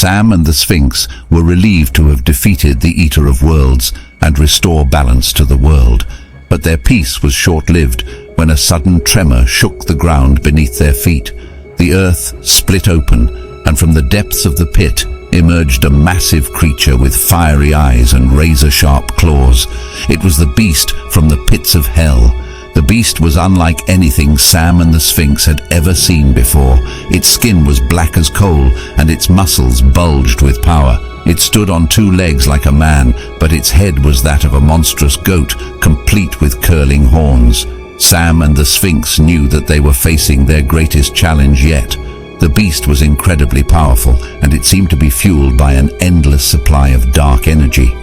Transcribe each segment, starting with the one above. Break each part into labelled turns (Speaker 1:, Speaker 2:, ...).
Speaker 1: Sam and the Sphinx were relieved to have defeated the Eater of Worlds and restore balance to the world. But their peace was short-lived when a sudden tremor shook the ground beneath their feet. The earth split open, and from the depths of the pit emerged a massive creature with fiery eyes and razor-sharp claws. It was the beast from the pits of hell. The beast was unlike anything Sam and the Sphinx had ever seen before. Its skin was black as coal, and its muscles bulged with power. It stood on two legs like a man, but its head was that of a monstrous goat, complete with curling horns. Sam and the Sphinx knew that they were facing their greatest challenge yet. The beast was incredibly powerful, and it seemed to be fueled by an endless supply of dark energy.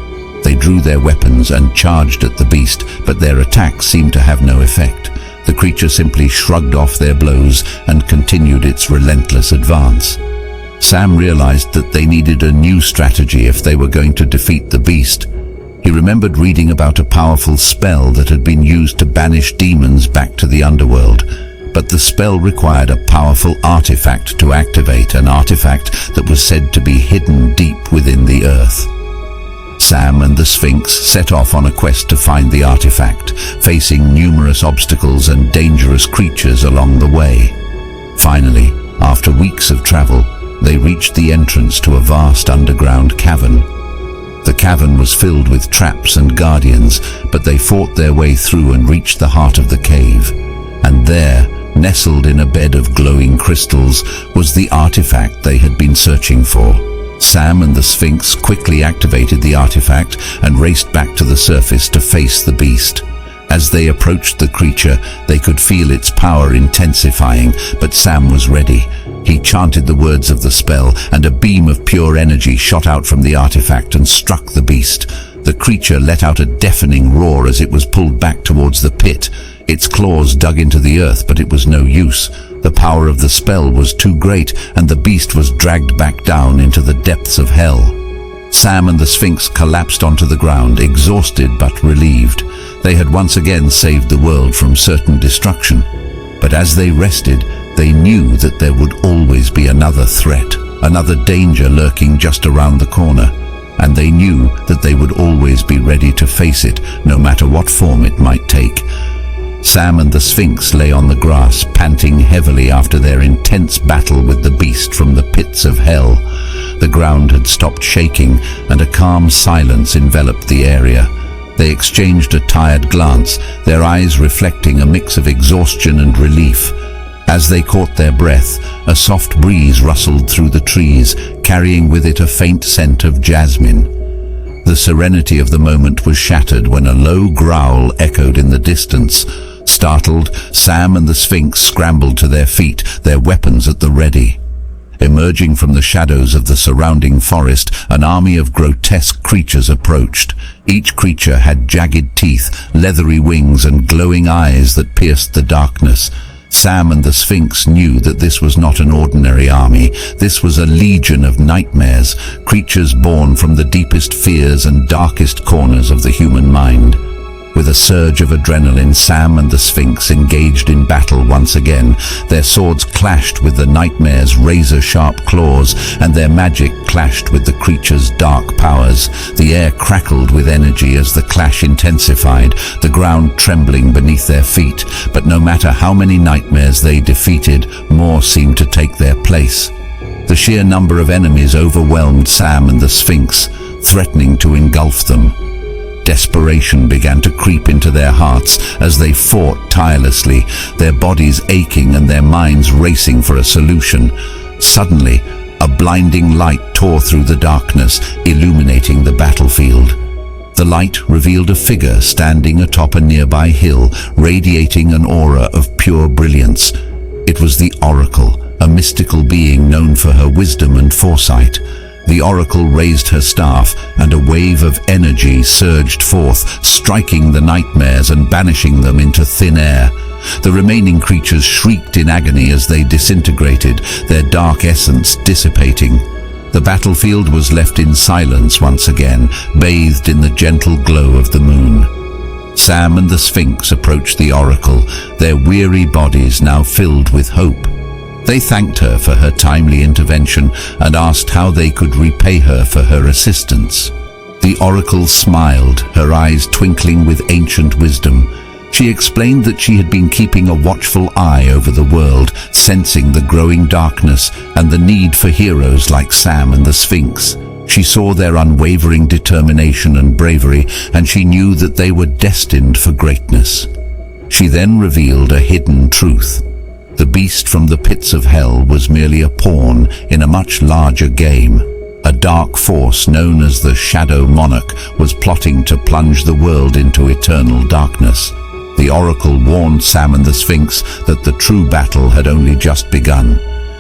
Speaker 1: They drew their weapons and charged at the beast, but their attacks seemed to have no effect. The creature simply shrugged off their blows and continued its relentless advance. Sam realized that they needed a new strategy if they were going to defeat the beast. He remembered reading about a powerful spell that had been used to banish demons back to the underworld. But the spell required a powerful artifact to activate, an artifact that was said to be hidden deep within the earth. Sam and the Sphinx set off on a quest to find the artifact, facing numerous obstacles and dangerous creatures along the way. Finally, after weeks of travel, they reached the entrance to a vast underground cavern. The cavern was filled with traps and guardians, but they fought their way through and reached the heart of the cave. And there, nestled in a bed of glowing crystals, was the artifact they had been searching for. Sam and the Sphinx quickly activated the artifact and raced back to the surface to face the beast. As they approached the creature, they could feel its power intensifying, but Sam was ready. He chanted the words of the spell, and a beam of pure energy shot out from the artifact and struck the beast. The creature let out a deafening roar as it was pulled back towards the pit. Its claws dug into the earth, but it was no use. The power of the spell was too great, and the beast was dragged back down into the depths of hell. Sam and the Sphinx collapsed onto the ground, exhausted but relieved. They had once again saved the world from certain destruction. But as they rested, they knew that there would always be another threat, another danger lurking just around the corner. And they knew that they would always be ready to face it, no matter what form it might take. Sam and the Sphinx lay on the grass, panting heavily after their intense battle with the beast from the pits of hell. The ground had stopped shaking, and a calm silence enveloped the area. They exchanged a tired glance, their eyes reflecting a mix of exhaustion and relief. As they caught their breath, a soft breeze rustled through the trees, carrying with it a faint scent of jasmine. The serenity of the moment was shattered when a low growl echoed in the distance. Startled, Sam and the Sphinx scrambled to their feet, their weapons at the ready. Emerging from the shadows of the surrounding forest, an army of grotesque creatures approached. Each creature had jagged teeth, leathery wings, and glowing eyes that pierced the darkness. Sam and the Sphinx knew that this was not an ordinary army. This was a legion of nightmares, creatures born from the deepest fears and darkest corners of the human mind. With a surge of adrenaline, Sam and the Sphinx engaged in battle once again. Their swords clashed with the nightmare's razor-sharp claws, and their magic clashed with the creature's dark powers. The air crackled with energy as the clash intensified, the ground trembling beneath their feet. But no matter how many nightmares they defeated, more seemed to take their place. The sheer number of enemies overwhelmed Sam and the Sphinx, threatening to engulf them. Desperation began to creep into their hearts as they fought tirelessly, their bodies aching and their minds racing for a solution. Suddenly, a blinding light tore through the darkness, illuminating the battlefield. The light revealed a figure standing atop a nearby hill, radiating an aura of pure brilliance. It was the Oracle, a mystical being known for her wisdom and foresight. The Oracle raised her staff, and a wave of energy surged forth, striking the nightmares and banishing them into thin air. The remaining creatures shrieked in agony as they disintegrated, their dark essence dissipating. The battlefield was left in silence once again, bathed in the gentle glow of the moon. Sam and the Sphinx approached the Oracle, their weary bodies now filled with hope. They thanked her for her timely intervention and asked how they could repay her for her assistance. The oracle smiled, her eyes twinkling with ancient wisdom. She explained that she had been keeping a watchful eye over the world, sensing the growing darkness and the need for heroes like Sam and the Sphinx. She saw their unwavering determination and bravery, and she knew that they were destined for greatness. She then revealed a hidden truth. The beast from the pits of hell was merely a pawn in a much larger game. A dark force known as the Shadow Monarch was plotting to plunge the world into eternal darkness. The oracle warned Sam and the Sphinx that the true battle had only just begun.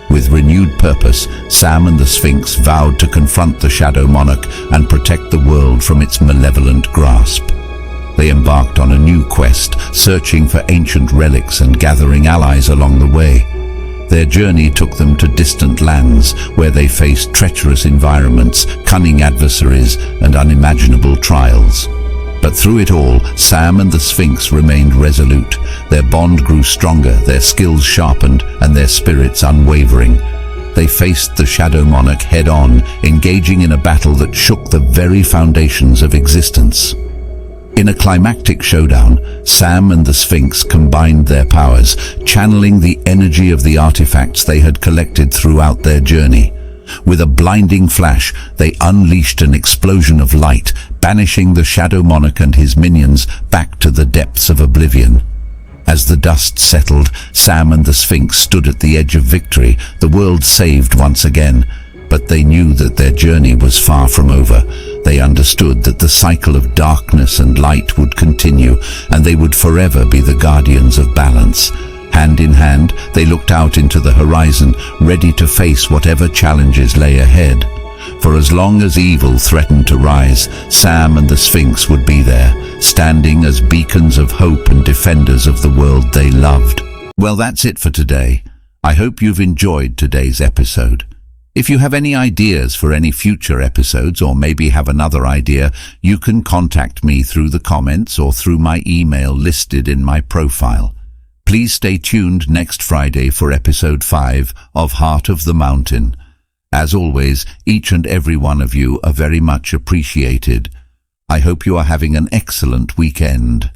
Speaker 1: With renewed purpose, Sam and the Sphinx vowed to confront the Shadow Monarch and protect the world from its malevolent grasp. They embarked on a new quest, searching for ancient relics and gathering allies along the way. Their journey took them to distant lands, where they faced treacherous environments, cunning adversaries, and unimaginable trials. But through it all, Sam and the Sphinx remained resolute. Their bond grew stronger, their skills sharpened, and their spirits unwavering. They faced the Shadow Monarch head-on, engaging in a battle that shook the very foundations of existence. In a climactic showdown, Sam and the Sphinx combined their powers, channeling the energy of the artifacts they had collected throughout their journey. With a blinding flash, they unleashed an explosion of light, banishing the Shadow Monarch and his minions back to the depths of oblivion. As the dust settled, Sam and the Sphinx stood at the edge of victory, the world saved once again. But they knew that their journey was far from over. They understood that the cycle of darkness and light would continue, and they would forever be the guardians of balance. Hand in hand, they looked out into the horizon, ready to face whatever challenges lay ahead. For as long as evil threatened to rise, Sam and the Sphinx would be there, standing as beacons of hope and defenders of the world they loved. Well, that's it for today. I hope you've enjoyed today's episode. If you have any ideas for any future episodes, or maybe have another idea, you can contact me through the comments or through my email listed in my profile. Please stay tuned next Friday for episode 5 of Heart of the Mountain. As always, each and every one of you are very much appreciated. I hope you are having an excellent weekend.